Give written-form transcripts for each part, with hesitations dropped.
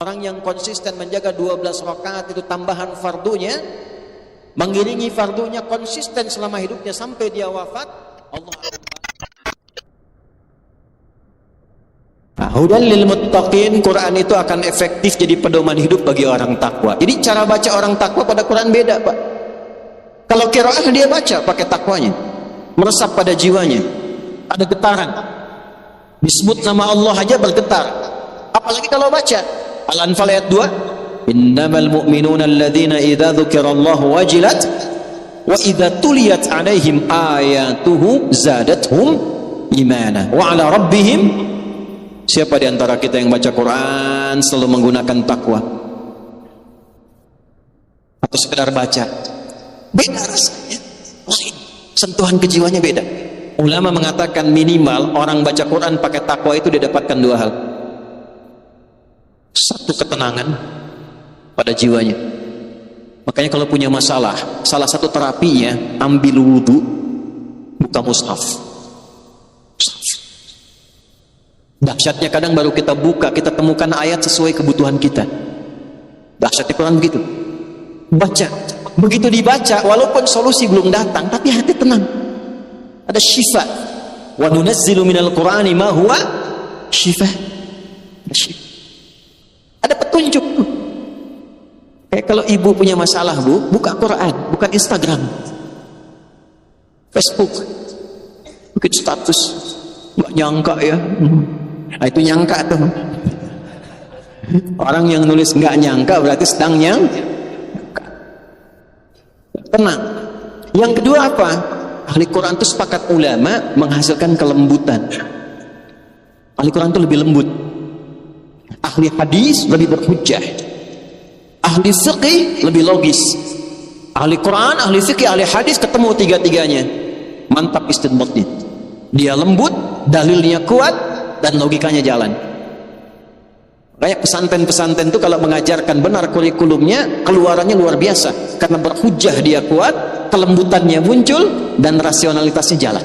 Orang yang konsisten menjaga 12 rakaat itu tambahan fardunya, mengiringi fardunya konsisten selama hidupnya sampai dia wafat, Allah Hudan lil muttaqin. Quran itu akan efektif jadi pedoman hidup bagi orang takwa. Jadi cara baca orang takwa pada Quran beda, Pak. Kalau qiraah dia baca pakai takwanya, meresap pada jiwanya, ada getaran. Disebut nama Allah aja bergetar. Apalagi kalau baca Al-Anfal ayat 2, innamal mu'minuna alladhina idza dzukirallahu wajilat wa idza tuliyat 'alaihim ayatuhu zadatuhum imana wa 'ala rabbihim. Siapa di antara kita yang baca Quran selalu menggunakan takwa? Atau sekedar baca? Beda rasanya. Sentuhan kejiwanya beda. Ulama mengatakan minimal orang baca Quran pakai takwa itu dia dapatkan dua hal. Satu, ketenangan pada jiwanya. Makanya kalau punya masalah, salah satu terapinya ambil wudu, buka mushaf. Dahsyatnya kadang baru kita buka, kita temukan ayat sesuai kebutuhan kita. Dahsyatnya Quran begitu. Baca, begitu dibaca, walaupun solusi belum datang, tapi hati tenang. Ada syifa. Wa nunazzilu minal Qur'ani ma huwa syifa. Ada petunjuk. Kayak kalau ibu punya masalah, Bu, buka Quran, bukan Instagram, Facebook, bikin status. Nggak nyangka ya. Nah, itu nyangka tuh. Orang yang nulis nggak nyangka berarti sedang nyangka. Tenang. Yang kedua apa? Ahli Quran itu sepakat ulama menghasilkan kelembutan. Ahli Quran itu lebih lembut. Ahli hadis lebih berhujjah. Ahli fiqih lebih logis. Ahli Quran, ahli fiqih, ahli hadis ketemu tiga-tiganya. Mantap istinbatnya. Dia lembut, dalilnya kuat, dan logikanya jalan. Kayak pesantren-pesantren itu kalau mengajarkan benar kurikulumnya, keluarannya luar biasa. Karena berhujjah dia kuat, kelembutannya muncul, dan rasionalitasnya jalan.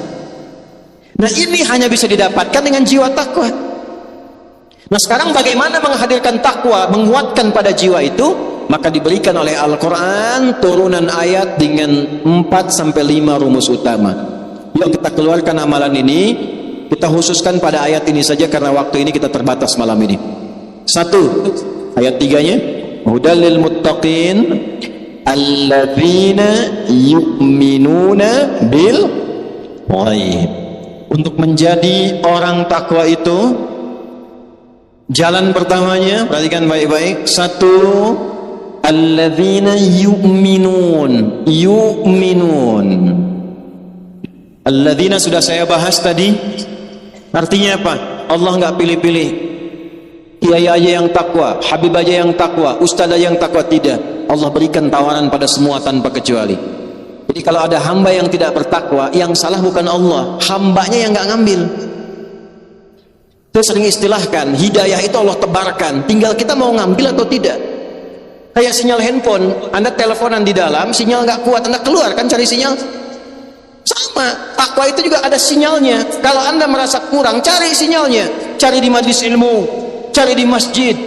Nah, ini hanya bisa didapatkan dengan jiwa takwa. Nah, sekarang bagaimana menghadirkan takwa, menguatkan pada jiwa itu? Maka diberikan oleh Al-Quran turunan ayat dengan 4-5 rumus utama. Yuk kita keluarkan amalan ini, kita khususkan pada ayat ini saja karena waktu ini kita terbatas malam ini. 1, ayat 3-nya, hudal lil muttaqin alladzina yu'minuna bil ghaib. Untuk menjadi orang takwa itu, jalan pertamanya, perhatikan baik-baik. 1, alladzina yu'minun. Yu'minun. Alladzina sudah saya bahas tadi. Artinya apa? Allah nggak pilih-pilih. Kiai aja yang takwa, habib aja yang takwa, ustaz aja yang takwa, tidak. Allah berikan tawaran pada semua tanpa kecuali. Jadi kalau ada hamba yang tidak bertakwa, yang salah bukan Allah, hambanya yang nggak ngambil. Saya sering istilahkan, hidayah itu Allah tebarkan, tinggal kita mau ngambil atau tidak. Kayak sinyal handphone, Anda teleponan di dalam, sinyal nggak kuat, Anda keluar kan cari sinyal. Sama, takwa itu juga ada sinyalnya. Kalau Anda merasa kurang, cari sinyalnya. Cari di majlis ilmu, cari di masjid,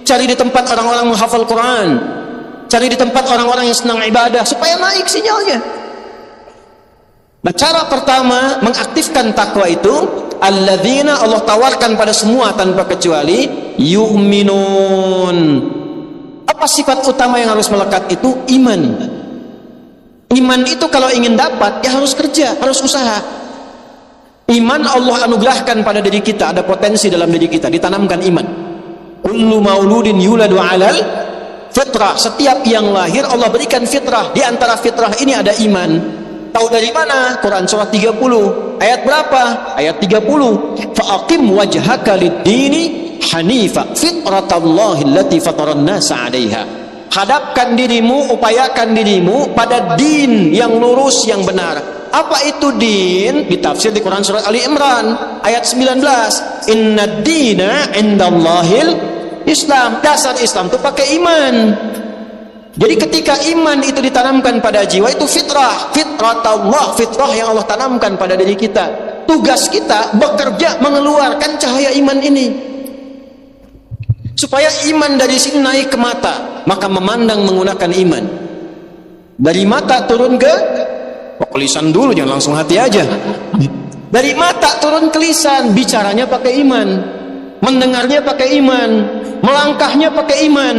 cari di tempat orang-orang menghafal Quran, cari di tempat orang-orang yang senang ibadah, supaya naik sinyalnya. Nah, cara pertama mengaktifkan takwa itu, alladzina, Allah tawarkan pada semua tanpa kecuali, yu'minun. Apa sifat utama yang harus melekat itu? Iman. Iman itu kalau ingin dapat, ya harus kerja, harus usaha. Iman Allah anugerahkan pada diri kita, ada potensi dalam diri kita, ditanamkan iman. Kullu mauludin yuladu alal fitrah. Setiap yang lahir Allah berikan fitrah. Di antara fitrah ini ada iman. Tahu dari mana? Quran surat 30. Ayat berapa? Ayat 30. Fa'aqim wajhaka lid-dini hanifa fitratallahi allati fataran nasa 'alaiha. Hadapkan dirimu, upayakan dirimu pada din yang lurus, yang benar. Apa itu din? Ditafsir di Quran surat Ali Imran ayat 19. Inna dina indallahil Islam. Dasar Islam itu pakai iman. Jadi ketika iman itu ditanamkan pada jiwa, itu fitrah, fitratullah, fitrah yang Allah tanamkan pada diri kita. Tugas kita bekerja mengeluarkan cahaya iman ini. Supaya iman dari sini naik ke mata, maka memandang menggunakan iman. Dari mata turun ke lisan dulu, jangan langsung hati aja. Dari mata turun ke lisan, bicaranya pakai iman, mendengarnya pakai iman, melangkahnya pakai iman.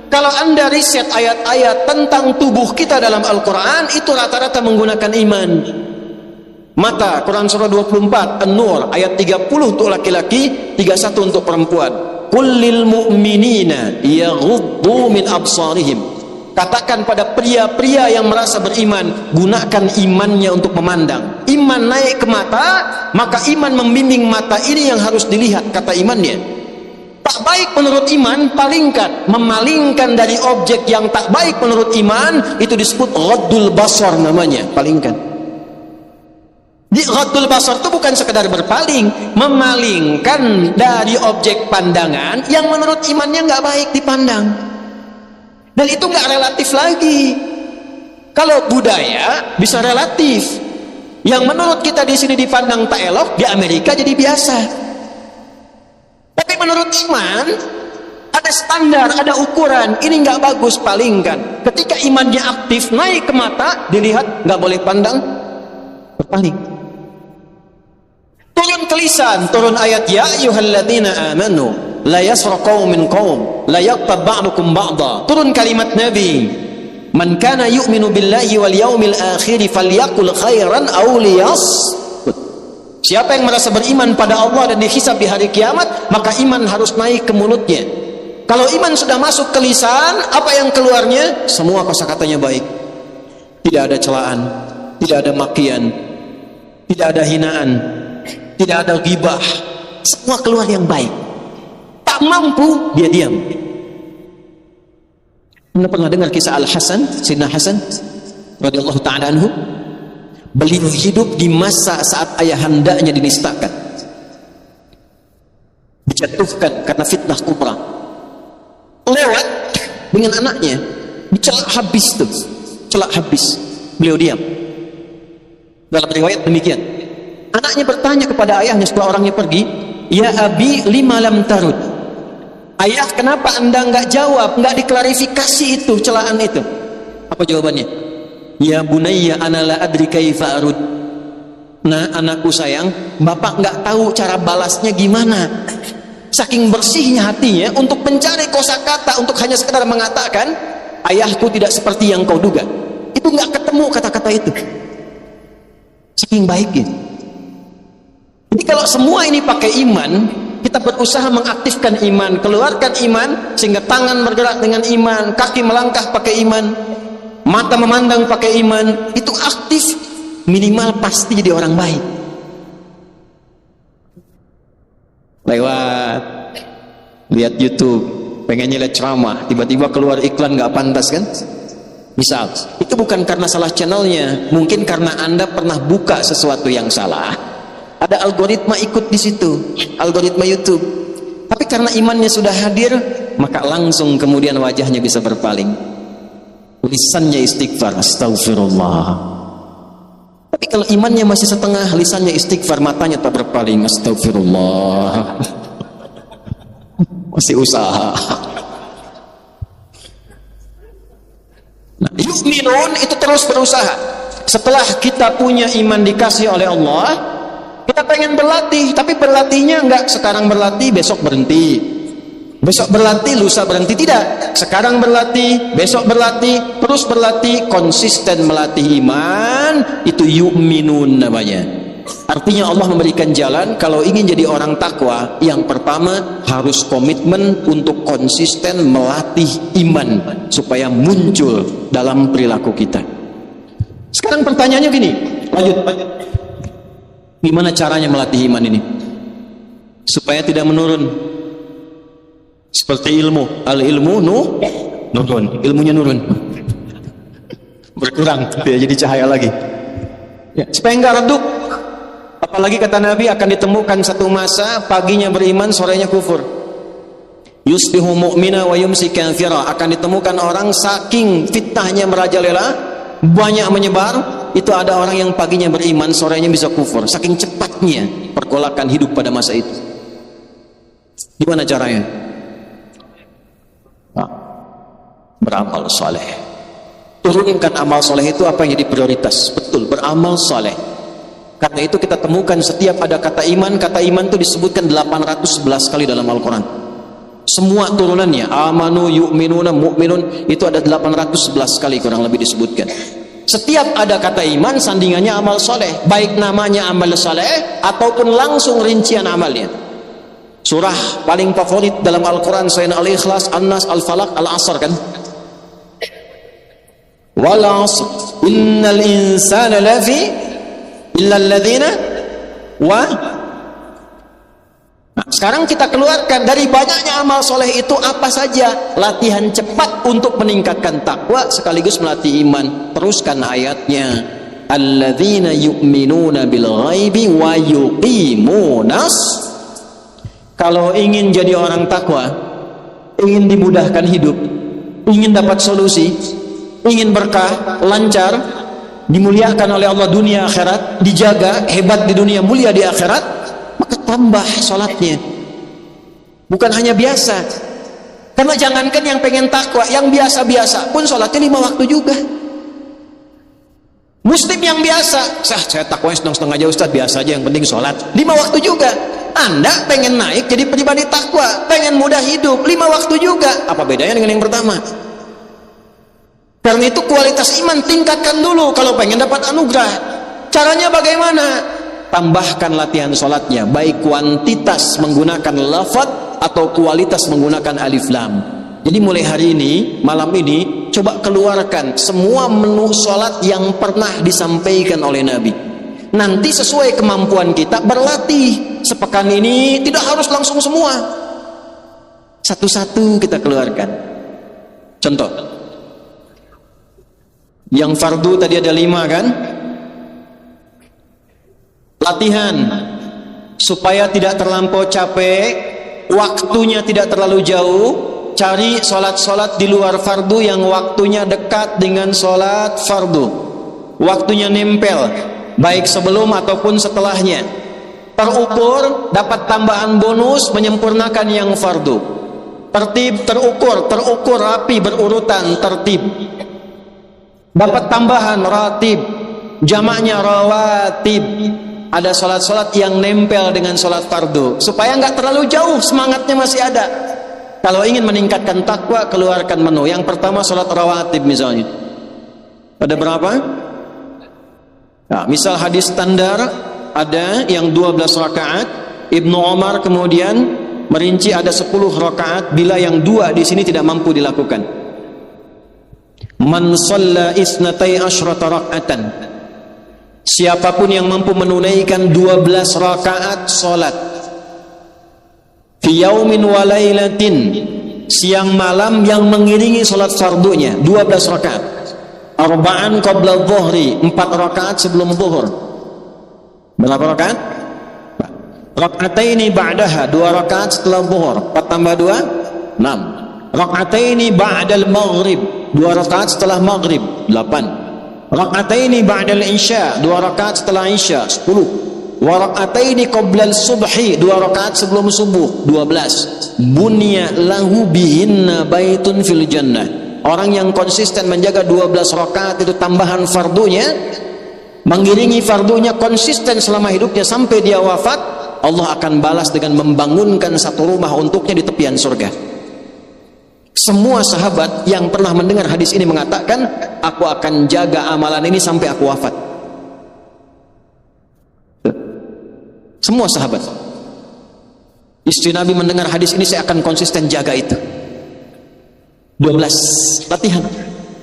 Kalau Anda riset ayat-ayat tentang tubuh kita dalam Al-Quran, itu rata-rata menggunakan iman. Mata, Quran surah 24 An-Nur ayat 30 untuk laki-laki, 31 untuk perempuan. Kullil mu'minina yaghuddu min absarihim. Katakan pada pria-pria yang merasa beriman, gunakan imannya untuk memandang. Iman naik ke mata, maka iman membimbing mata ini yang harus dilihat, kata imannya. Tak baik menurut iman, palingkan. Memalingkan dari objek yang tak baik menurut iman, itu disebut ghaddul basar namanya, palingkan. Di ghaddul basar itu bukan sekedar berpaling, memalingkan dari objek pandangan yang menurut imannya nggak baik dipandang. Dan itu nggak relatif lagi. Kalau budaya bisa relatif. Yang menurut kita di sini dipandang tak elok, di Amerika jadi biasa. Tapi menurut iman ada standar, ada ukuran. Ini nggak bagus, palingkan. Ketika imannya aktif naik ke mata, dilihat, nggak boleh pandang, berpaling. Turun ke lisan, turun ayat ya ayyuhalladzina amanu la yasra qaumin qaum la yaqtab ba'dukum ba'dha. Turun kalimat Nabi, man kana yu'minu billahi wal yaumil akhir falyaqul khairan aw liyasmut. Siapa yang merasa beriman pada Allah dan dihisab di hari kiamat, maka iman harus naik ke mulutnya. Kalau iman sudah masuk ke lisan, apa yang keluarnya? Semua kosakatanya baik. Tidak ada celaan, tidak ada makian, tidak ada hinaan, tidak ada ghibah. Semua keluar yang baik. Tak mampu, dia diam. Anda pernah dengar kisah Al-Hasan, Sayyidina Hasan radhiyallahu ta'ala anhu? Beliau hidup di masa saat ayahandanya dinistakan, dijatuhkan karena fitnah kubra. Lewat dengan anaknya, dicelak habis tuh, celak habis. Beliau diam. Dalam riwayat demikian. Anaknya bertanya kepada ayahnya setelah orangnya pergi, ya abi lima lam tarud. Ayah, kenapa anda nggak jawab, nggak diklarifikasi itu celaan itu? Apa jawabannya? Ya bunayya ana la adri kaifa arud. Nah, anakku sayang, bapak nggak tahu cara balasnya gimana. Saking bersihnya hatinya untuk mencari kosakata, untuk hanya sekedar mengatakan ayahku tidak seperti yang kau duga. Itu nggak ketemu kata-kata itu. Saking baiknya. Jadi kalau semua ini pakai iman, kita berusaha mengaktifkan iman, keluarkan iman, sehingga tangan bergerak dengan iman, kaki melangkah pakai iman, mata memandang pakai iman, itu aktif, minimal pasti jadi orang baik. Lewat lihat YouTube, pengennya lihat ceramah, tiba-tiba keluar iklan nggak pantas kan? Misal, itu bukan karena salah channelnya, mungkin karena Anda pernah buka sesuatu yang salah. Ada algoritma ikut di situ, algoritma YouTube. Tapi karena imannya sudah hadir, maka langsung kemudian wajahnya bisa berpaling. Lisannya istighfar, astagfirullah. Tapi kalau imannya masih setengah, lisannya istighfar, matanya tak berpaling, astagfirullah. Masih usaha. Nah, yu'minun itu terus berusaha. Setelah kita punya iman dikasih oleh Allah, kita pengen berlatih, tapi berlatihnya enggak sekarang berlatih, besok berhenti. Besok berlatih, lusa berhenti, tidak. Sekarang berlatih, besok berlatih, terus berlatih, konsisten melatih iman, itu yu'minun namanya. Artinya Allah memberikan jalan. Kalau ingin jadi orang takwa, yang pertama harus komitmen untuk konsisten melatih iman supaya muncul dalam perilaku kita. Sekarang pertanyaannya gini, lanjut. Gimana caranya melatih iman ini supaya tidak menurun? Seperti ilmu, al-ilmu nurun, ilmunya nurun, berkurang, tidak jadi cahaya lagi. Ya, supaya enggak redup. Apalagi kata Nabi akan ditemukan satu masa, paginya beriman, sorenya kufur. Yusbihu mu'mina wa yumsi kafira. Akan ditemukan orang saking fitnahnya merajalela, banyak menyebar, itu ada orang yang paginya beriman, sorenya bisa kufur. Saking cepatnya pergolakan hidup pada masa itu. Gimana caranya? Nah, beramal soleh. Turunkan amal soleh itu apa yang jadi prioritas? Betul, beramal soleh. Karena itu kita temukan setiap ada kata iman itu disebutkan 811 kali dalam Al-Quran. Semua turunannya, amanu, yu'minuna, mu'minun, itu ada 811 kali kurang lebih disebutkan. Setiap ada kata iman, sandingannya amal soleh, baik namanya amal soleh ataupun langsung rincian amalnya. Surah paling favorit dalam Al-Quran selain Al-Ikhlas, An-Nas, Al-Falaq, Al-Asr kan? Wal 'asr innal insana lafi illa alladhina wa. Nah, sekarang kita keluarkan dari banyaknya amal soleh itu apa saja. Latihan cepat untuk meningkatkan takwa sekaligus melatih iman. Teruskan ayatnya, alladzina yu'minuna bil ghaibi wa yuqimunas. Kalau ingin jadi orang takwa, ingin dimudahkan hidup, ingin dapat solusi, ingin berkah, lancar, dimuliakan oleh Allah dunia akhirat, dijaga, hebat di dunia, mulia di akhirat, maka tambah sholatnya. Bukan hanya biasa. Karena jangankan yang pengen takwa, yang biasa-biasa pun sholatnya 5 waktu juga. Muslim yang biasa, saya takwanya setengah-setengah aja Ustaz, biasa aja, yang penting sholat 5 waktu juga. Anda pengen naik jadi pribadi takwa, pengen mudah hidup 5 waktu juga. Apa bedanya dengan yang pertama? Karena itu kualitas iman tingkatkan dulu kalau pengen dapat anugerah. Caranya bagaimana? Tambahkan latihan sholatnya, baik kuantitas menggunakan lafaz atau kualitas menggunakan alif lam. Jadi mulai hari ini, malam ini, coba keluarkan semua menu sholat yang pernah disampaikan oleh Nabi. Nanti sesuai kemampuan kita berlatih. Sepekan ini tidak harus langsung semua, satu-satu kita keluarkan. Contoh, yang fardu tadi ada 5 kan? Latihan supaya tidak terlampau capek, waktunya tidak terlalu jauh. Cari sholat-sholat di luar fardu yang waktunya dekat dengan sholat fardu, waktunya nempel, baik sebelum ataupun setelahnya. Terukur, dapat tambahan bonus menyempurnakan yang fardu. Tertib, terukur rapi, berurutan, tertib. Dapat tambahan ratib, jamaknya rawatib. Ada sholat-sholat yang nempel dengan sholat fardu supaya nggak terlalu jauh, semangatnya masih ada. Kalau ingin meningkatkan takwa, keluarkan menu. Yang pertama sholat rawatib misalnya. Ada berapa? Nah, misal hadis standar ada yang 12 rakaat. Ibnu Umar kemudian merinci ada 10 rakaat bila yang 2 di sini tidak mampu dilakukan. Man shalla isnatai asyrata raka'atan. Siapapun yang mampu menunaikan 12 rakaat salat fi yaumin wa lailatin, siang malam yang mengiringi salat fardunya 12 rakaat. Arba'an qabla dhuhri, 4 rakaat sebelum zuhur. Berapa rakaat? Raka'ataini ba'daha, 2 rakaat setelah zuhur. 4 tambah 2 6. Raka'ataini ba'dal maghrib, 2 rakaat setelah maghrib 8. Raka'ataini ba'dal isya, 2 rakaat setelah isya 10. Wa raka'ataini qabla subhi, 2 rakaat sebelum subuh 12. Bunya lahu bihinna baitun fil jannah. Orang yang konsisten menjaga 12 rakaat itu tambahan fardunya, mengiringi fardunya konsisten selama hidupnya sampai dia wafat, Allah akan balas dengan membangunkan satu rumah untuknya di tepian surga. Semua sahabat yang pernah mendengar hadis ini mengatakan, aku akan jaga amalan ini sampai aku wafat. Semua sahabat. Istri Nabi mendengar hadis ini, saya akan konsisten jaga itu. 12 latihan.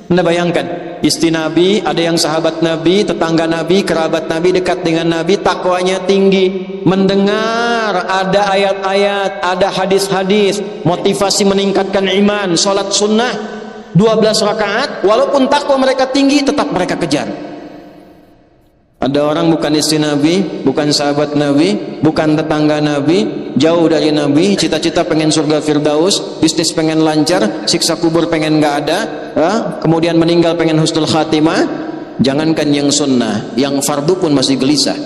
Anda bayangkan, istri Nabi, ada yang sahabat Nabi, tetangga Nabi, kerabat Nabi, dekat dengan Nabi, takwanya tinggi, mendengar ada ayat-ayat, ada hadis-hadis, motivasi meningkatkan iman, sholat sunnah, 12 rakaat, walaupun takwa mereka tinggi, tetap mereka kejar. Ada orang bukan istri Nabi, bukan sahabat Nabi, bukan tetangga Nabi, jauh dari Nabi, cita-cita pengen surga Firdaus, bisnis pengen lancar, siksa kubur pengen nggak ada, kemudian meninggal pengen husnul khatimah. Jangankan yang sunnah, yang fardu pun masih gelisah.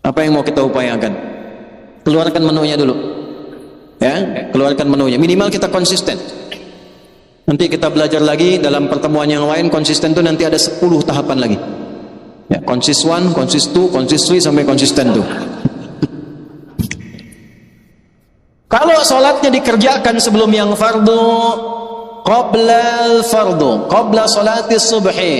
Apa yang mau kita upayakan? Keluarkan menunya dulu. Ya, keluarkan menunya. Minimal kita konsisten. Nanti kita belajar lagi dalam pertemuan yang lain. Konsisten itu nanti ada 10 tahapan lagi. Ya, konsis 1, konsis 2, konsis 3 sampai konsisten tuh. Kalau sholatnya dikerjakan sebelum yang fardu, qabla al-fardu, qabla sholati subhi,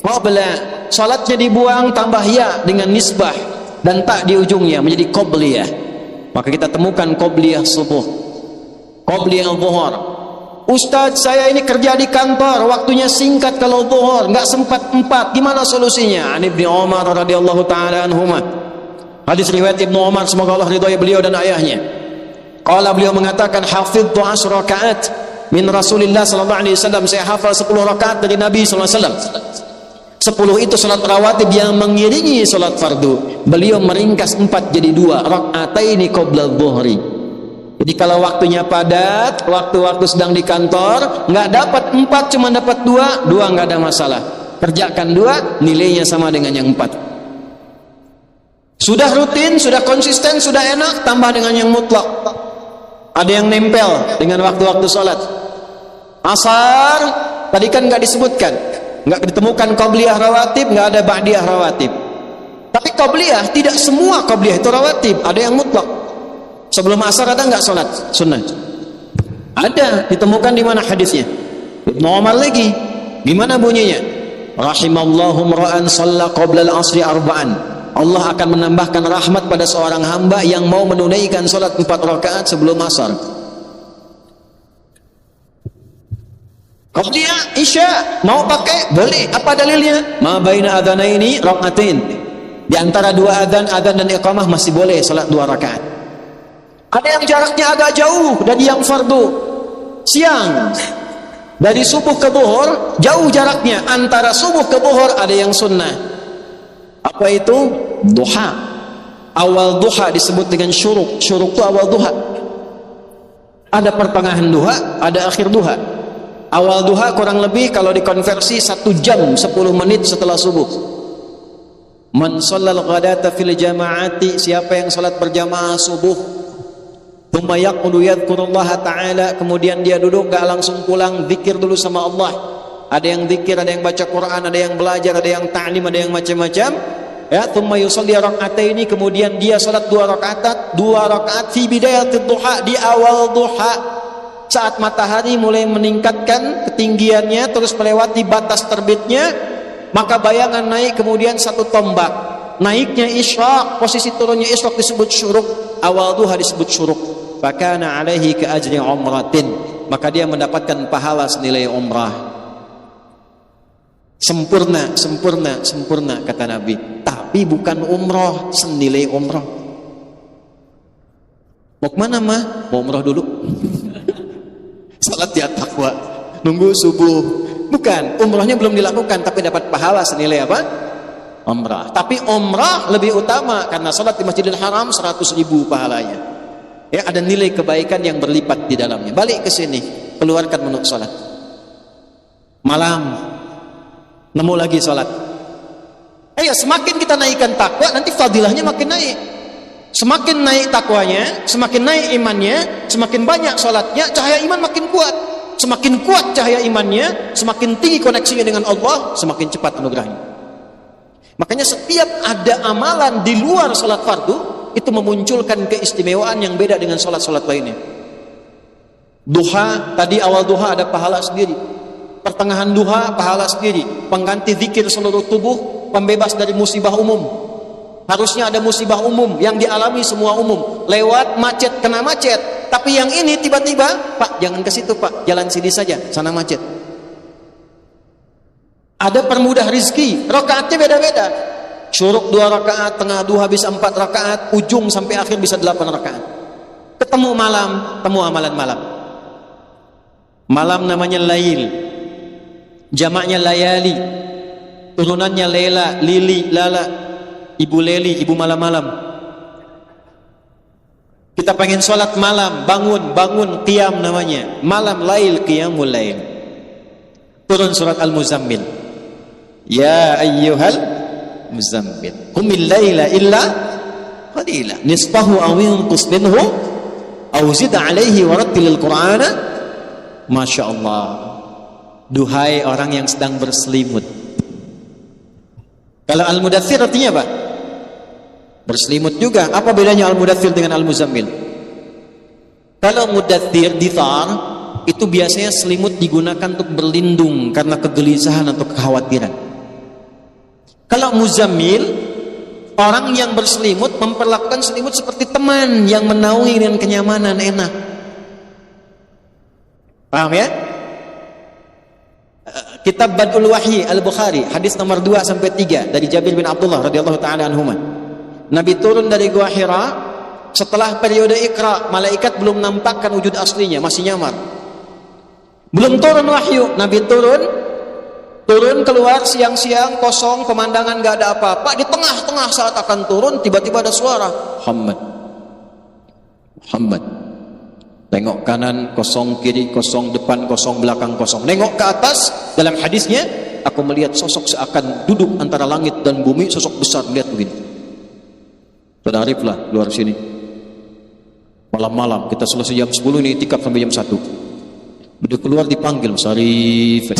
qabla, sholatnya dibuang tambah ya dengan nisbah dan tak di ujungnya menjadi qabliyah. Maka kita temukan qabliyah subuh, qabliyah zuhur. Ustaz, saya ini kerja di kantor, waktunya singkat kalau zuhur, nggak sempat 4. Gimana solusinya? An Ibnu Umar radhiyallahu taala anhuma. Hadis riwayat Ibnu Umar, semoga Allah ridhoi beliau dan ayahnya. Qala, beliau mengatakan, hafidtu 10 rakaat min Rasulillah sallallahu alaihi wasallam. Saya hafal 10 rakaat dari Nabi sallallahu alaihi wasallam. 10 itu salat rawatib yang mengiringi salat fardu. Beliau meringkas 4 jadi 2, rakaataini qabla dhuhri. Jadi kalau waktunya padat, waktu-waktu sedang di kantor, nggak dapat 4, cuma dapat 2 nggak ada masalah. Kerjakan 2, nilainya sama dengan yang 4. Sudah rutin, sudah konsisten, sudah enak, tambah dengan yang mutlak. Ada yang nempel dengan waktu-waktu sholat. Asar, tadi kan nggak disebutkan, nggak ditemukan qabliyah rawatib, nggak ada ba'diyah rawatib. Tapi qabliyah, tidak semua qabliyah itu rawatib, ada yang mutlak. Sebelum asar ada nggak sholat sunnah? Ada, ditemukan di mana hadisnya? Ibnu Umar lagi, gimana bunyinya? Rahimallahu mra'an shalla qabla al-asri arba'an. Allah akan menambahkan rahmat pada seorang hamba yang mau menunaikan salat 4 rakaat sebelum asar. Qabliyah isya mau pakai boleh, apa dalilnya? Ma baina adzanaini rakaatain. Di antara 2 adzan dan iqamah masih boleh salat 2 rakaat. Ada yang jaraknya agak jauh dari yang fardu. Siang dari subuh ke zuhur jauh jaraknya, antara subuh ke zuhur ada yang sunnah. Apa itu? Duha. Awal duha disebut dengan syuruk. Syuruk itu awal duha. Ada pertengahan duha, ada akhir duha. Awal duha kurang lebih kalau dikonversi 1 jam 10 menit setelah subuh. Man shallal ghadata fil jama'ati, siapa yang salat berjamaah subuh, thumma yaqudu yadhkurullaha ta'ala, kemudian dia duduk gak langsung pulang, zikir dulu sama Allah. Ada yang zikir, ada yang baca Quran, ada yang belajar, ada yang ta'lim, ada yang macam-macam. Ya, thumma yusalli rak'ataini, kemudian dia salat 2 rakaat fi bidayatid duha, di awal duha, saat matahari mulai meningkatkan ketinggiannya terus melewati batas terbitnya, maka bayangan naik kemudian 1 tombak. Naiknya isyraq, posisi turunnya isyraq disebut syuruk, awal duha disebut syuruk. Fakana alaihi ka ajri umratin, maka dia mendapatkan pahala senilai umrah. Sempurna, sempurna, sempurna kata Nabi. Tapi bukan umroh senilai umroh. Mau kemana mah? Mau umroh dulu. Salat di taqwa, nunggu subuh. Bukan, umrohnya belum dilakukan, tapi dapat pahala senilai apa? Umrah. Tapi umrah lebih utama karena salat di Masjidil Haram 100.000 pahalanya. Ya, ada nilai kebaikan yang berlipat di dalamnya. Balik ke sini, keluarkan menu salat. Malam nemu lagi sholat. Ayo, semakin kita naikkan takwa, nanti fadilahnya makin naik. Semakin naik takwanya, semakin naik imannya, semakin banyak sholatnya, cahaya iman makin kuat. Semakin kuat cahaya imannya, semakin tinggi koneksinya dengan Allah, semakin cepat anugerahnya. Makanya setiap ada amalan di luar sholat fardu, itu memunculkan keistimewaan yang beda dengan sholat-sholat lainnya. Duha, tadi awal duha ada pahala sendiri. Pertengahan duha pahala sendiri, pengganti zikir seluruh tubuh, pembebas dari musibah umum. Harusnya ada musibah umum yang dialami semua umum, lewat macet, kena macet. Tapi yang ini tiba-tiba, Pak jangan ke situ Pak, jalan sini saja, sana macet. Ada permudah rizki, rakaatnya beda-beda. Syuruk 2 rakaat, tengah duha bisa 4 rakaat, ujung sampai akhir bisa 8 rakaat. Ketemu malam, temu amalan malam. Malam namanya lail, jamaknya layali, turunannya lela, lili, lala, ibu leli, ibu malam-malam. Kita pengen sholat malam, bangun, qiyam namanya, malam, lail, qiyamul lail. Turun surat Al-Muzammil, ya ayyuhal muzammil qumil laila illa qalila nisfahu aw inqus minhu Auzid alaihi warattilil Qur'ana. Masya Allah. Duhai orang yang sedang berselimut. Kalau al-mudaththir artinya apa? Berselimut juga. Apa bedanya al-mudaththir dengan al-muzammil? Kalau mudaththir, dithar, itu biasanya selimut digunakan untuk berlindung karena kegelisahan atau kekhawatiran. Kalau muzammil, orang yang berselimut memperlakukan selimut seperti teman yang menaungi dengan kenyamanan, enak. Paham ya? Kitab Badul Wahyi Al-Bukhari, hadis nomor 2 sampai 3 dari Jabir bin Abdullah radhiyallahu taala anhuma. Nabi turun dari Gua Hira setelah periode Iqra, malaikat belum nampakkan wujud aslinya, masih nyamar. Belum turun wahyu, Nabi turun keluar siang-siang, kosong, pemandangan gak ada apa-apa. Di tengah-tengah saat akan turun, tiba-tiba ada suara, Muhammad. Tengok kanan kosong, kiri kosong, depan kosong, belakang kosong. Nengok ke atas, dalam hadisnya, aku melihat sosok seakan duduk antara langit dan bumi, sosok besar, lihat begini. Terariflah luar sini. Malam-malam, kita selesai jam 10 ini, tikap sampai jam 1. Udah keluar dipanggil, Sarif.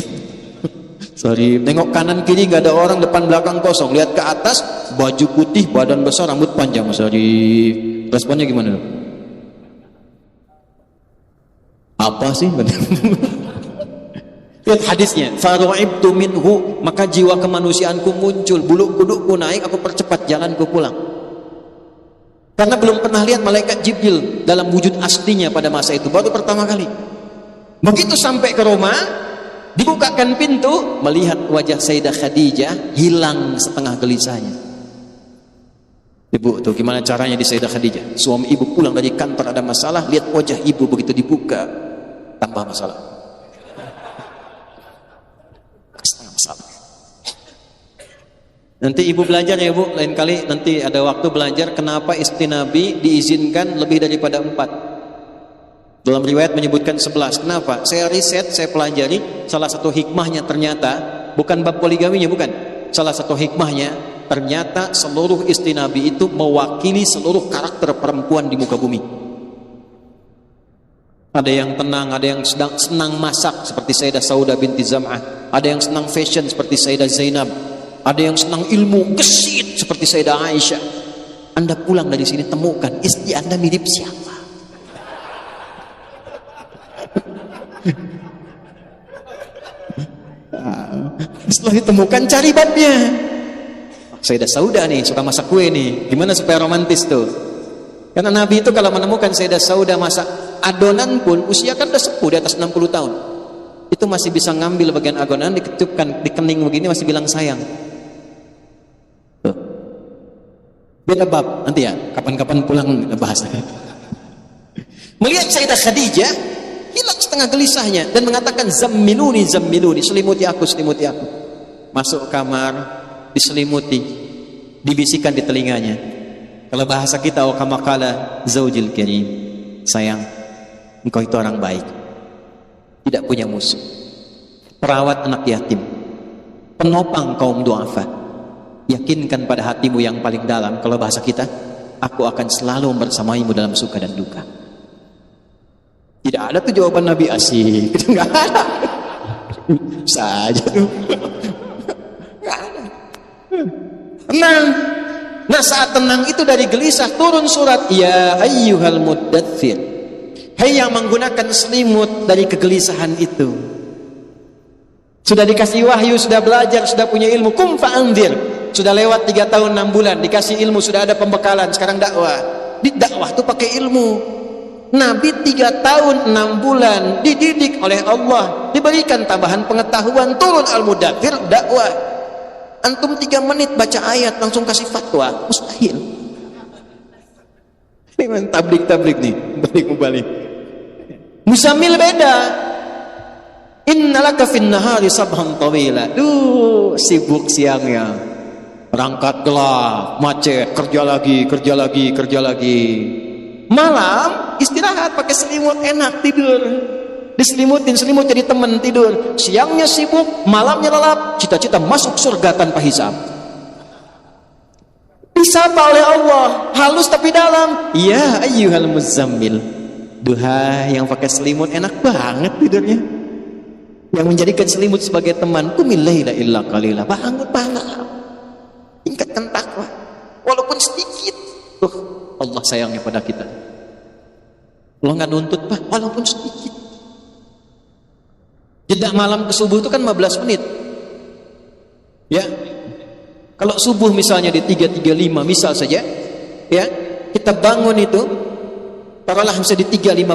Tengok kanan kiri gak ada orang, depan belakang kosong. Lihat ke atas, baju putih, badan besar, rambut panjang, Sarif. Responnya gimana? Apa sih? Lihat hadisnya, faru'ibtu minhu, maka jiwa kemanusiaanku muncul, bulu kudukku naik, aku percepat jalanku pulang. Karena belum pernah lihat malaikat Jibril dalam wujud aslinya pada masa itu, baru pertama kali. Begitu sampai ke rumah, dibukakan pintu, melihat wajah Sayyidah Khadijah hilang setengah gelisahnya. Ibu tuh gimana caranya di Sayyidah Khadijah? Suami ibu pulang dari kantor ada masalah, lihat wajah ibu begitu dibuka, tambah masalah. Setengah masalah. Nanti ibu belajar ya bu, lain kali nanti ada waktu belajar kenapa istri Nabi diizinkan lebih daripada 4. Dalam riwayat menyebutkan 11. Kenapa? Saya riset, saya pelajari, salah satu hikmahnya ternyata bukan bab poligaminya, bukan. Salah satu hikmahnya ternyata seluruh istri Nabi itu mewakili seluruh karakter perempuan di muka bumi. Ada yang tenang, ada yang senang masak seperti Sayyidah Saudah binti Zam'ah, ada yang senang fashion seperti Sayyidah Zainab, ada yang senang ilmu gesit seperti Sayyidah Aisyah. Anda pulang dari sini temukan istri Anda mirip siapa? Setelah ditemukan cari babnya. Sayyidah Saudah nih suka masak kue nih, gimana supaya romantis tuh? Karena Nabi itu kalau menemukan Sayyidah Saudah masak adonan pun, usia kan udah sepuh di atas 60 tahun, itu masih bisa ngambil bagian adonan, diketupkan di kening begini, masih bilang sayang. Tuh. Beda bab nanti ya, kapan-kapan pulang bahas. Melihat Sayyidah Khadijah hilang setengah gelisahnya dan mengatakan zammiluni, selimuti aku. Masuk kamar, diselimuti, dibisikkan di telinganya. Kalau bahasa kita, wa kama qala zaujil karim, sayang, engkau itu orang baik, tidak punya musuh, perawat anak yatim, penopang kaum duafa, yakinkan pada hatimu yang paling dalam, kalau bahasa kita, aku akan selalu bersamaimu dalam suka dan duka. Tidak ada tuh jawaban Nabi asik, itu nggak ada. Saja tuh. Nggak ada. Tenang. Nah saat tenang itu dari gelisah turun surat, ya ayyuhal muddaththir, hai yang menggunakan selimut dari kegelisahan itu. Sudah dikasih wahyu, sudah belajar, sudah punya ilmu, kum fa'anzir. Sudah lewat 3 tahun 6 bulan, dikasih ilmu, sudah ada pembekalan, sekarang dakwah. Di dakwah itu pakai ilmu. Nabi 3 tahun 6 bulan dididik oleh Allah, diberikan tambahan pengetahuan, turun al-mudaththir, dakwah. Antum 3 menit baca ayat langsung kasih fatwa, mustahil. Ini tablik nih, balik. Muzammil beda. Innalaka fin nahari sabhan tawila. Sibuk siangnya, berangkat gelap, macet, kerja lagi. Malam istirahat pakai selimut, enak tidur. Diselimutin, selimut jadi teman tidur. Siangnya sibuk, malamnya lelap, cita-cita masuk surga tanpa hisab. Disapa oleh Allah, halus tapi dalam. Ya ayyuhal muzammil, Duha yang pakai selimut enak banget tidurnya. Yang menjadikan selimut sebagai teman, qumil laila illa qalila, bangun malam, tingkatkan takwa walaupun sedikit. Tuh Allah sayangnya pada kita. Allah nggak nuntut Pak, walaupun sedikit. Jeda malam ke subuh itu kan 15 menit. Ya. Kalau subuh misalnya di 3.35 misal saja, ya, kita bangun itu taruhlah bisa di 3.15.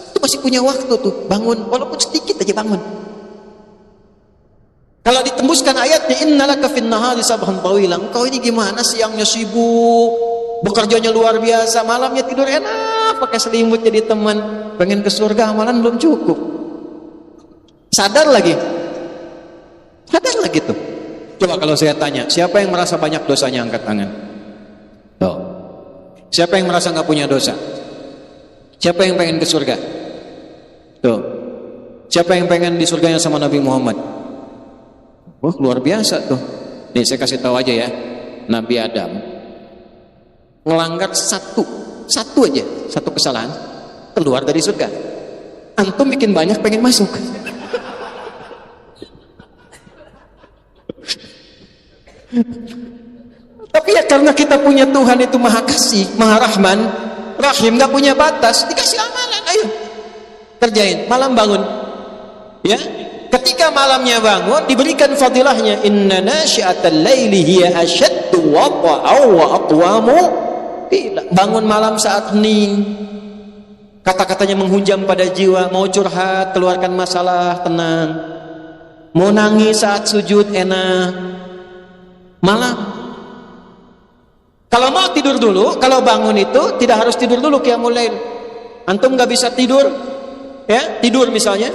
Itu masih punya waktu tuh, bangun walaupun sedikit aja bangun. Kalau ditembuskan ayatnya innalaka fin nahari sabhan tawilan, engkau ini gimana, siangnya sibuk, bekerjanya luar biasa, malamnya tidur enak pakai selimut jadi teman, pengen ke surga amalan belum cukup. Sadar lagi tuh. Coba kalau saya tanya, siapa yang merasa banyak dosanya angkat tangan? Tuh. Siapa yang merasa nggak punya dosa? Siapa yang pengen ke surga? Tuh. Siapa yang pengen di surganya sama Nabi Muhammad? Wah, luar biasa tuh. Nih saya kasih tahu aja ya. Nabi Adam melanggar satu aja, satu kesalahan, keluar dari surga. Antum bikin banyak pengen masuk. Tapi ya karena kita punya Tuhan itu maha kasih, maha rahman, rahim, gak punya batas, dikasih amalan, ayo kerjain, malam bangun, ya. Ketika malamnya bangun, diberikan fadilahnya, inna nasyi'atal laili hiya asyaddu wata'aw wa aqwamu qila. Bangun malam saat hening, kata-katanya menghujam pada jiwa, mau curhat, keluarkan masalah, tenang, mau nangis saat sujud, enak. Malam. Kalau mau tidur dulu, kalau bangun itu tidak harus tidur dulu qiyamul lail. Antum nggak bisa tidur, ya, tidur misalnya,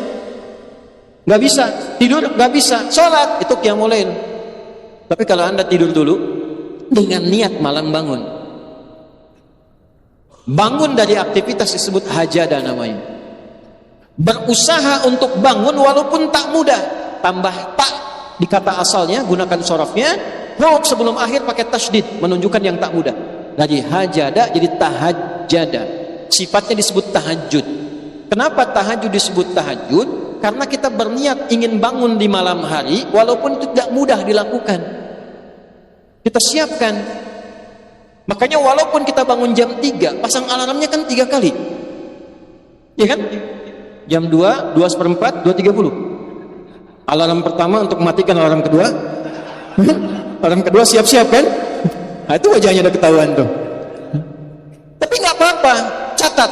nggak bisa tidur, nggak bisa sholat, itu qiyamul lail. Tapi kalau Anda tidur dulu dengan niat malam bangun dari aktivitas disebut hajada namanya. Berusaha untuk bangun walaupun tak mudah, tambah tak di kata asalnya, gunakan sorofnya, huruf sebelum akhir pakai tasydid, menunjukkan yang tak mudah. Dari hajada jadi tahajjada. Sifatnya disebut tahajud. Kenapa tahajud disebut tahajud? Karena kita berniat ingin bangun di malam hari walaupun itu tidak mudah dilakukan. Kita siapkan. Makanya walaupun kita bangun jam 3, pasang alarmnya kan 3 kali. Iya kan? Jam 2, 2:04, 2:30. Alarm pertama untuk mematikan, alarm kedua. Alarm kedua siap-siap kan? Nah, itu wajahnya udah ketahuan tuh. Tapi nggak apa-apa, catat.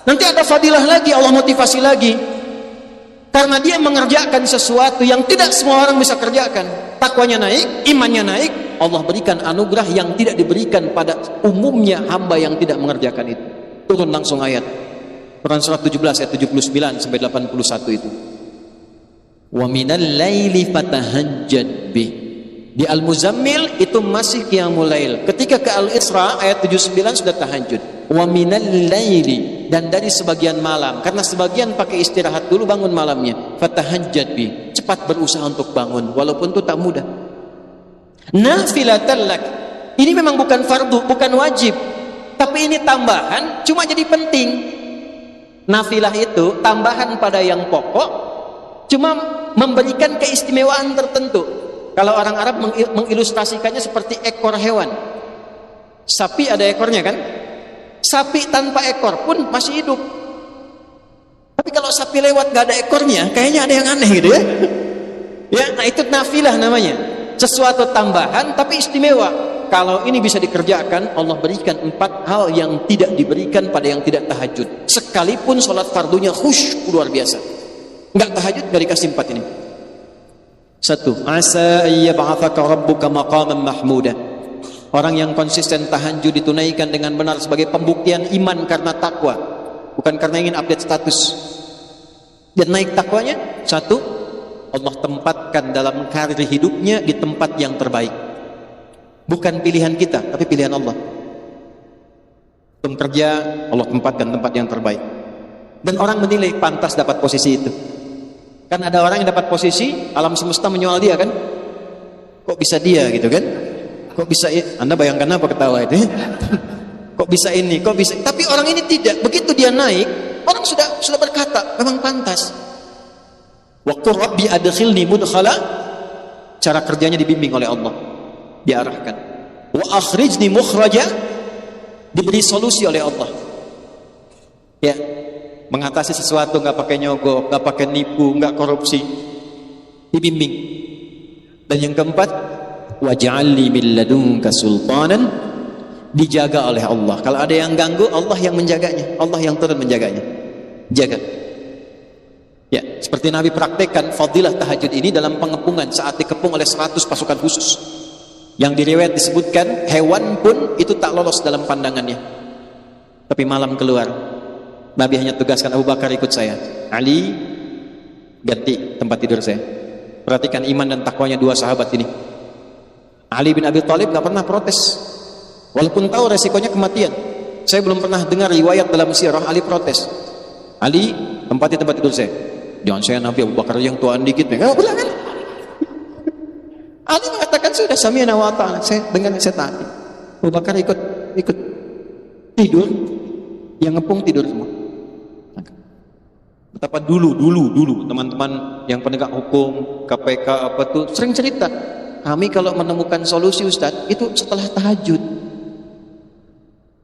Nanti ada fadilah lagi, Allah motivasi lagi. Karena dia mengerjakan sesuatu yang tidak semua orang bisa kerjakan. Takwanya naik, imannya naik, Allah berikan anugerah yang tidak diberikan pada umumnya hamba yang tidak mengerjakan itu. Turun langsung ayat. Quran surat 17 ayat 79 sampai 81 itu. Wa minal laili fatahajjad bih. Di Al-Muzammil itu masih qiyamul lail. Ketika ke Al-Isra ayat 79 sudah tahajud. Wa minal laili, dan dari sebagian malam, karena sebagian pakai istirahat dulu bangun malamnya. Fatahajjad bih, cepat berusaha untuk bangun walaupun itu tak mudah. Nafilatan lak. Ini memang bukan fardu, bukan wajib, tapi ini tambahan, cuma jadi penting. Nafilah itu tambahan pada yang pokok, cuma memberikan keistimewaan tertentu. Kalau orang Arab mengilustrasikannya seperti ekor hewan. Sapi ada ekornya kan? Sapi tanpa ekor pun masih hidup. Tapi kalau sapi lewat gak ada ekornya, kayaknya ada yang aneh gitu ya. Ya, nah itu nafilah namanya. Sesuatu tambahan tapi istimewa. Kalau ini bisa dikerjakan, Allah berikan 4 hal yang tidak diberikan pada yang tidak tahajud. Sekalipun sholat fardunya khusyuk luar biasa, nggak tahajud nggak dikasih 4 ini. 1. Asa ayyab'atsaka rabbuka maqaman mahmuda. Orang yang konsisten tahajud ditunaikan dengan benar sebagai pembuktian iman karena takwa, bukan karena ingin update status. Dan naik takwanya, 1, Allah tempatkan dalam karir hidupnya di tempat yang terbaik. Bukan pilihan kita, tapi pilihan Allah. Untuk kerja, Allah tempatkan tempat yang terbaik. Dan orang menilai pantas dapat posisi itu. Kan ada orang yang dapat posisi, alam semesta menyoal dia kan? Kok bisa dia gitu kan? Kok bisa, Anda bayangkan apa ketawa itu? Kok kok bisa ini, kok bisa. Tapi orang ini tidak. Begitu dia naik, orang sudah berkata, memang pantas. Wa qur rabbi adkhilni mudkhala, cara kerjanya dibimbing oleh Allah, diarahkan. Wa akhrijni mukhraja, diberi solusi oleh Allah. Ya, mengatasi sesuatu nggak pakai nyogok, nggak pakai nipu, nggak korupsi, dibimbing. Dan yang keempat, waj'alni min ladunka sultanan, dijaga oleh Allah. Kalau ada yang ganggu, Allah yang menjaganya, Allah yang turun menjaganya, jaga. Ya, seperti Nabi praktekkan fadilah tahajud ini dalam pengepungan saat dikepung oleh 100 pasukan khusus. Yang di riwayat disebutkan hewan pun itu tak lolos dalam pandangannya. Tapi malam keluar, Nabi hanya tugaskan Abu Bakar ikut saya, Ali ganti tempat tidur saya. Perhatikan iman dan takwanya dua sahabat ini. Ali bin Abi Thalib gak pernah protes, walaupun tahu resikonya kematian. Saya belum pernah dengar riwayat dalam sirah Ali protes. Ali, tempati tempat tidur saya. Jangan saya Nabi, Abu Bakar yang tuaan dikit. Enggak boleh kan? Ali mengatakan sudah sami'na wa ata'na, saya dengar, saya taati. Abu Bakar ikut tidur, yang ngepung tidur semua. Betapa dulu teman-teman yang penegak hukum, KPK apa tuh sering cerita, kami kalau menemukan solusi Ustadz itu setelah tahajud,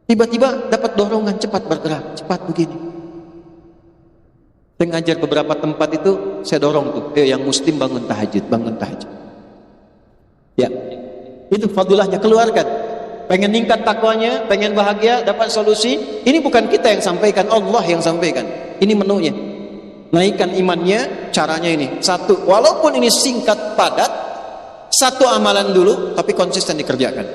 tiba-tiba dapat dorongan cepat bergerak, cepat begini. Saya ngajar beberapa tempat itu, saya dorong tuh, yang muslim bangun tahajud. Ya, itu fadilahnya, keluarkan. Pengen ningkat takwanya, pengen bahagia, dapat solusi. Ini bukan kita yang sampaikan, Allah yang sampaikan. Ini menunya. Naikkan imannya, caranya ini. Satu, walaupun ini singkat padat, satu amalan dulu, tapi konsisten dikerjakan.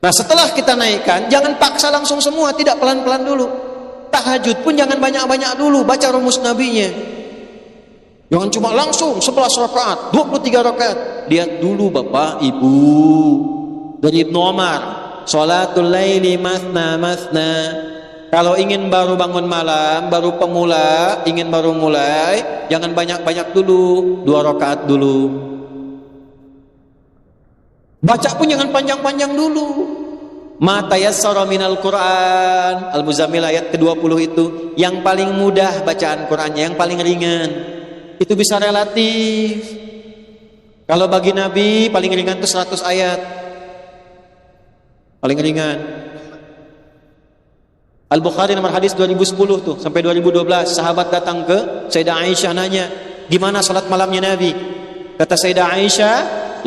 Nah, setelah kita naikkan, jangan paksa langsung semua, tidak, pelan-pelan dulu. Tahajud pun jangan banyak-banyak dulu, baca rumus nabinya. Jangan cuma langsung 11 rakaat, 23 rakaat. Lihat dulu Bapak, Ibu. Dari Ibnu Umar, sholatul laili mathna. Kalau ingin baru bangun malam, baru pemula, ingin baru mulai, jangan banyak-banyak dulu, 2 rakaat dulu. Baca pun jangan panjang-panjang dulu. Ma tayassara minal Quran, Al-Muzammil ayat ke-20 itu, yang paling mudah bacaan Qurannya, yang paling ringan. Itu bisa relatif. Kalau bagi Nabi paling ringan itu 100 ayat. Paling ringan. Al-Bukhari nomor hadis 2010 tuh sampai 2012, sahabat datang ke Sayyidah Aisyah nanya, "Gimana salat malamnya Nabi?" Kata Sayyidah Aisyah,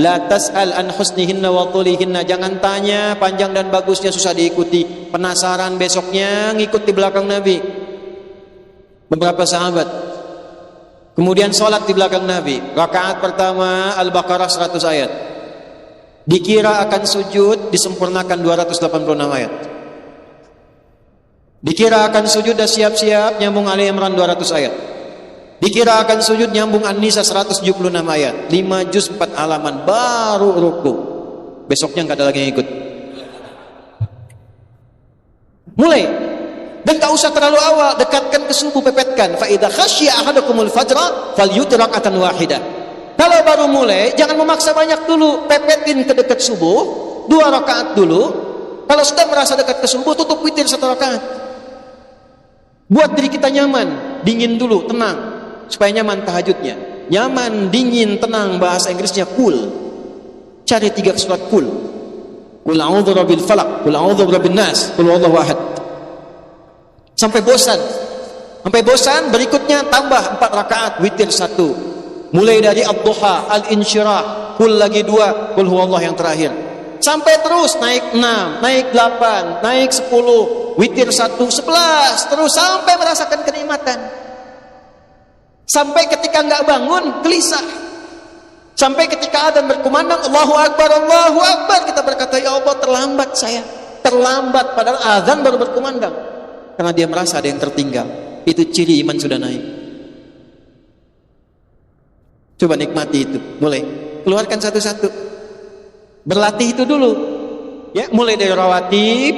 "La tas'al an husnihinna wa tulihinna." Jangan tanya panjang dan bagusnya, susah diikuti. Penasaran besoknya ngikut di belakang Nabi. Beberapa sahabat. Kemudian sholat di belakang Nabi. Rakaat pertama Al-Baqarah 100 ayat. Dikira akan sujud, disempurnakan 286 ayat. Dikira akan sujud, dah siap-siap nyambung Ali Imran 200 ayat. Dikira akan sujud, nyambung An-Nisa 176 ayat. 5 juz 4 halaman, baru ruku. Besoknya nggak ada lagi yang ikut. Mulai. Dan tak usah terlalu awal, dekatkan ke subuh, pepetkan. Fa idza khasyiya ahadukumul fajra falyutir raka'atan wahidah. Kalau baru mulai, jangan memaksa banyak dulu, pepetin ke dekat subuh, 2 rakaat dulu. Kalau sudah merasa dekat ke subuh, tutup witir 1 rakaat. Buat diri kita nyaman, dingin dulu, tenang, supaya nyaman tahajudnya. Nyaman, dingin, tenang, bahasa Inggrisnya cool. Cari 3 surat cool. Qul a'udzu birabbil falaq, qul a'udzu birabbin nas, qul huwallahu ahad. Sampai bosan. Berikutnya tambah 4 rakaat, witir 1. Mulai dari ad-duha, al-insyirah, kul lagi 2, kul huwallah yang terakhir. Sampai terus naik 6, naik 8, naik 10, witir 1, 11, terus sampai merasakan kenikmatan. Sampai ketika enggak bangun, gelisah. Sampai ketika adzan berkumandang, Allahu Akbar, kita berkata, ya Allah, terlambat saya. Terlambat padahal adzan baru berkumandang. Karena dia merasa ada yang tertinggal. Itu ciri iman sudah naik. Coba nikmati itu. Mulai keluarkan satu-satu. Berlatih itu dulu. Ya, mulai dari rawatib,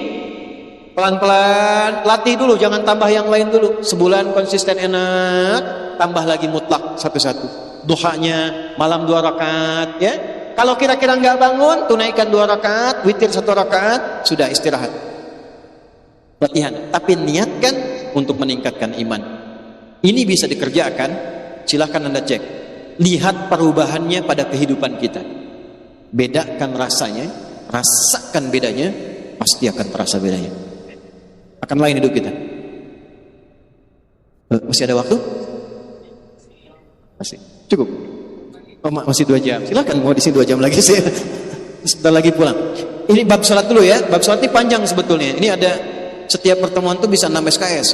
pelan-pelan, latih dulu, jangan tambah yang lain dulu. Sebulan konsisten enak, tambah lagi mutlak satu-satu. Duhanya malam 2 rakaat, ya. Kalau kira-kira nggak bangun, tunaikan 2 rakaat, witir 1 rakaat, sudah istirahat. latihan, tapi niatkan untuk meningkatkan iman. Ini bisa dikerjakan, silahkan Anda cek, lihat perubahannya pada kehidupan kita, bedakan rasanya, rasakan bedanya, pasti akan terasa bedanya, akan lain hidup kita. Masih ada waktu? Masih cukup? Oh, masih 2 jam, silahkan mau di sini 2 jam lagi sih. Sebentar lagi pulang. Ini bab sholat dulu ya. Bab sholat ini panjang sebetulnya. Ini ada setiap pertemuan tuh bisa 6 SKS.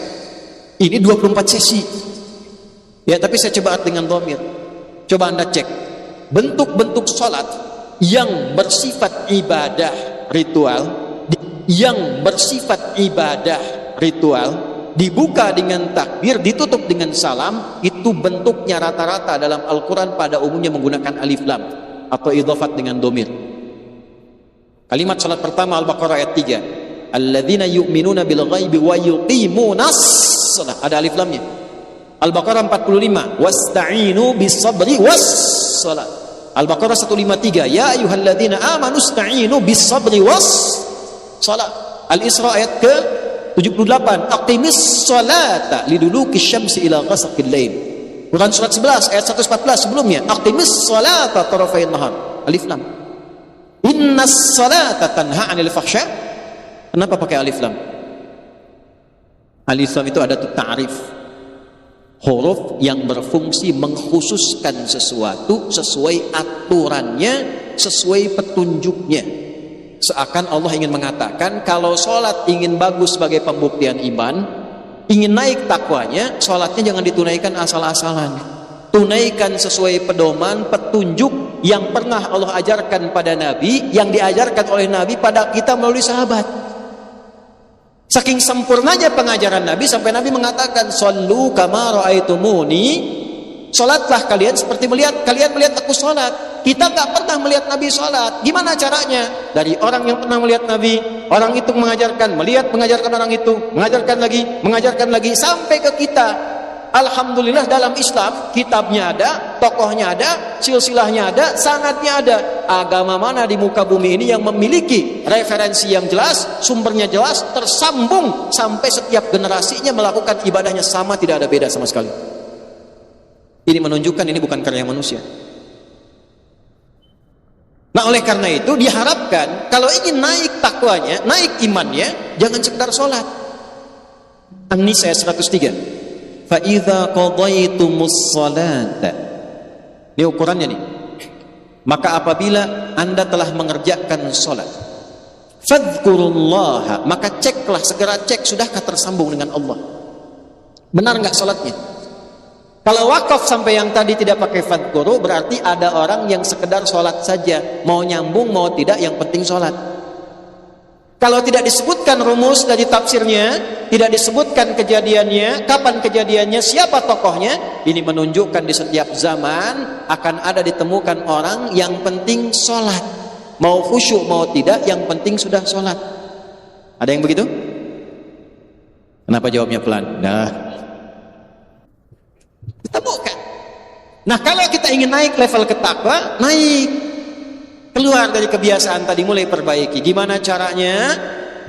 Ini 24 sesi. Ya, tapi saya coba dengan dhamir. Coba Anda cek bentuk-bentuk sholat yang bersifat ibadah ritual, dibuka dengan takbir, ditutup dengan salam, itu bentuknya rata-rata dalam Al-Quran pada umumnya menggunakan alif lam atau idhafat dengan dhamir. Kalimat salat pertama Al-Baqarah ayat 3, alladzina yu'minuna bil ghaibi wa yuqimunas shalah, ada alif lamnya. Al-Baqarah 45, wasta'inu bis sabri was shalah. Al-Baqarah 153, ya ayyuhalladzina amanu ista'inu bis sabri was shalah. Al-Isra ayat ke 78, aqimis sholata liduluki syamsi ila ghasaqil lail. Quran surat 11 ayat 114 sebelumnya, aqimis sholata tarafayn nahar, alif lam. Innas salata tanha 'anil fahsya. Kenapa pakai alif lam? Alif lam itu ada ta'rif, huruf yang berfungsi mengkhususkan sesuatu sesuai aturannya, sesuai petunjuknya. Seakan Allah ingin mengatakan, kalau sholat ingin bagus sebagai pembuktian iman, ingin naik takwanya, sholatnya jangan ditunaikan asal-asalan. Tunaikan sesuai pedoman, petunjuk yang pernah Allah ajarkan pada Nabi, yang diajarkan oleh Nabi pada kita melalui sahabat. Saking sempurnanya pengajaran Nabi sampai Nabi mengatakan, "Shallu kama ra'aitumuni." Salatlah kalian seperti kalian melihat aku salat. Kita nggak pernah melihat Nabi salat. Gimana caranya? Dari orang yang pernah melihat Nabi, orang itu mengajarkan, mengajarkan orang itu, mengajarkan lagi sampai ke kita. Alhamdulillah dalam Islam kitabnya ada, tokohnya ada, silsilahnya ada, sanadnya ada. Agama mana di muka bumi ini yang memiliki referensi yang jelas, sumbernya jelas, tersambung sampai setiap generasinya melakukan ibadahnya sama, tidak ada beda sama sekali. Ini menunjukkan ini bukan karya manusia. Nah, oleh karena itu diharapkan kalau ingin naik takwanya, naik imannya, jangan sekedar sholat. An-Nisa 103. Fa'idha qadaitumus salata. Ini ukurannya nih. Maka apabila Anda telah mengerjakan salat, fadhkurullaha, maka ceklah, segera cek sudahkah tersambung dengan Allah. Benar enggak salatnya? Kalau wakaf sampai yang tadi tidak pakai fadhkuru, berarti ada orang yang sekedar salat saja, mau nyambung mau tidak, yang penting salat. Kalau tidak disebutkan rumus dari tafsirnya, tidak disebutkan kejadiannya, kapan kejadiannya, siapa tokohnya, ini menunjukkan di setiap zaman akan ada ditemukan orang yang penting sholat. Mau khusyuk mau tidak, yang penting sudah sholat. Ada yang begitu? Kenapa jawabnya pelan? Nah, ditemukan. Nah, kalau kita ingin naik level ketakwa, naik. Keluar dari kebiasaan tadi, mulai perbaiki. Gimana caranya?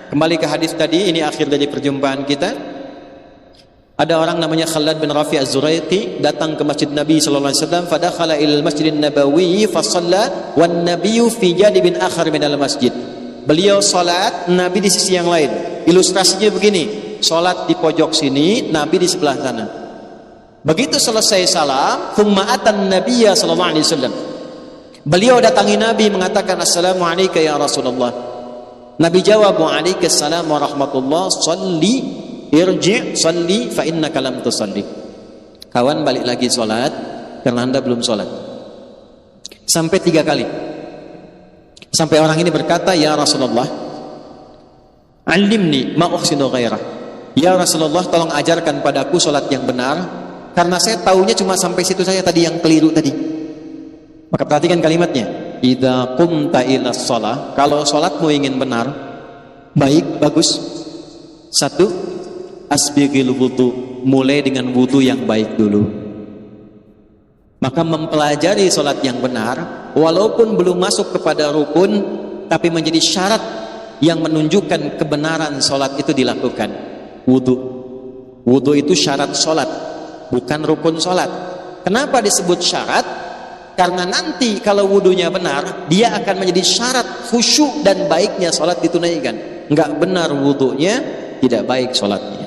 Kembali ke hadis tadi, ini akhir dari perjumpaan kita. Ada orang namanya Khalad bin Rafi' Az-Zuraiqi datang ke Masjid Nabi sallallahu alaihi wasallam, fadakhala ilal Masjidin Nabawi fa shalla wan nabiyyu fi janibin akhar minal masjid. Beliau salat, Nabi di sisi yang lain. Ilustrasinya begini, salat di pojok sini, Nabi di sebelah sana. Begitu selesai salam, thumma atan nabiyya sallallahu alaihi wasallam. Beliau datangi Nabi mengatakan, assalamualaikum ya Rasulullah. Nabi jawab, waalaikumsalam warahmatullah, salli irji' salli fa innaka lam tusalli. Kawan, balik lagi sholat karena Anda belum sholat. Sampai 3 kali. Sampai orang ini berkata, ya Rasulullah, alimni ma uhsinu ghairah. Ya Rasulullah, tolong ajarkan padaku sholat yang benar, karena saya taunya cuma sampai situ saja tadi, yang keliru tadi. Maka perhatikan kalimatnya, idza qumta ila shalah, kalau salatmu ingin benar, baik, bagus. 1, asbighil wudu, mulai dengan wudu yang baik dulu. Maka mempelajari salat yang benar, walaupun belum masuk kepada rukun, tapi menjadi syarat yang menunjukkan kebenaran solat itu dilakukan. Wudu. Wudu itu syarat solat, bukan rukun solat. Kenapa disebut syarat? Karena nanti kalau wudunya benar, dia akan menjadi syarat khusyuk dan baiknya solat ditunaikan. Enggak benar wudunya, tidak baik solatnya.